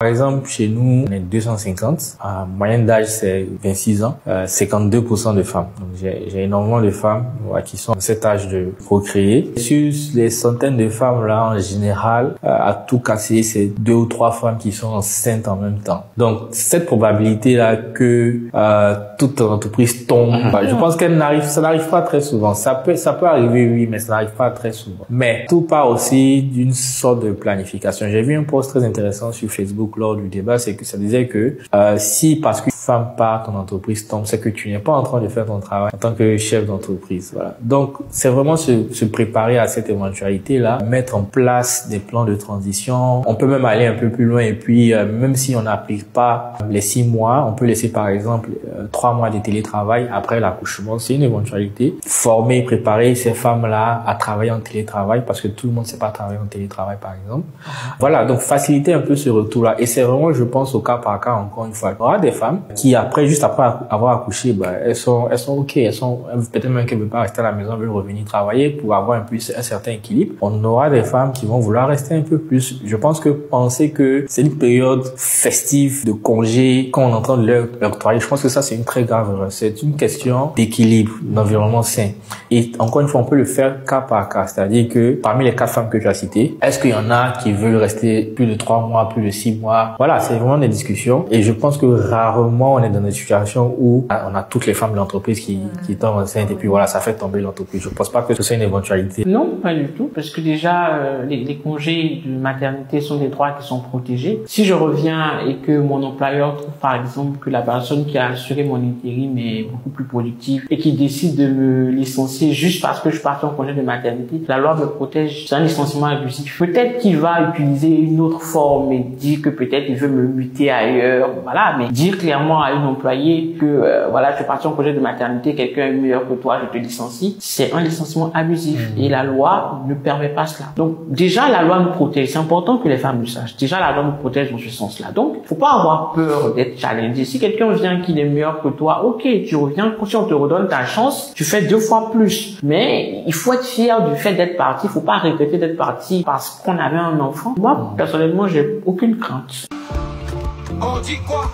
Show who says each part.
Speaker 1: Par exemple, chez nous, on est 250. Moyenne d'âge, c'est 26 ans. 52% de femmes. Donc, j'ai énormément de femmes qui sont à cet âge de procréer. Sur les centaines de femmes là, en général, à tout casser, c'est 2 ou 3 femmes qui sont enceintes en même temps. Donc, cette probabilité là que toute entreprise tombe, je pense ça n'arrive pas très souvent. Ça peut arriver, oui, mais ça n'arrive pas très souvent. Mais tout part aussi d'une sorte de planification. J'ai vu un post très intéressant sur Facebook lors du débat, c'est que ça disait que si parce qu'une femme part, ton entreprise tombe, c'est que tu n'es pas en train de faire ton travail en tant que chef d'entreprise. Voilà. Donc, c'est vraiment se préparer à cette éventualité-là, mettre en place des plans de transition. On peut même aller un peu plus loin et puis, même si on n'applique pas les 6 mois, on peut laisser par exemple 3 mois de télétravail après l'accouchement. C'est une éventualité. Former, préparer ces femmes-là à travailler en télétravail parce que tout le monde ne sait pas travailler en télétravail par exemple. Voilà, donc faciliter un peu ce retour-là. Et c'est vraiment, je pense, au cas par cas, encore une fois. Il y aura des femmes qui, juste après avoir accouché, elles sont OK. Peut-être même qu'elles ne veulent pas rester à la maison, elles veulent revenir travailler pour avoir un certain équilibre. On aura des femmes qui vont vouloir rester un peu plus. Je pense que penser que c'est une période festive de congé qu'on est en train de leur octroyer, je pense que ça, c'est une très grave erreur. C'est une question d'équilibre, d'environnement sain. Et encore une fois, on peut le faire cas par cas. C'est-à-dire que parmi les 4 femmes que tu as citées, est-ce qu'il y en a qui veulent rester plus de 3 mois, plus de 6 mois? Voilà, c'est vraiment des discussions. Et je pense que rarement on est dans des situations où on a toutes les femmes de l'entreprise qui tombent enceintes et puis voilà, ça fait tomber l'entreprise. Je pense pas que ce soit une éventualité.
Speaker 2: Non, pas du tout, parce que déjà, les congés de maternité sont des droits qui sont protégés. Si je reviens et que mon employeur trouve par exemple que la personne qui a assuré mon intérim est beaucoup plus productive et qui décide de me licencier juste parce que je pars en congé de maternité, la loi me protège. C'est un licenciement abusif. Peut-être qu'il va utiliser une autre forme et dire que peut-être il veut me muter ailleurs, voilà, mais dire clairement à une employée que voilà, tu es parti en congé de maternité, quelqu'un est meilleur que toi, je te licencie, c'est un licenciement abusif et la loi ne permet pas cela. Donc déjà la loi nous protège, c'est important que les femmes le sachent. Déjà la loi nous protège dans ce sens-là. Donc faut pas avoir peur d'être challengé. Si quelqu'un vient qu'il est meilleur que toi, ok, tu reviens, si on te redonne ta chance, tu fais 2 fois plus. Mais il faut être fier du fait d'être parti, faut pas regretter d'être parti parce qu'on avait un enfant. Moi personnellement, j'ai aucune crainte.
Speaker 3: On dit quoi?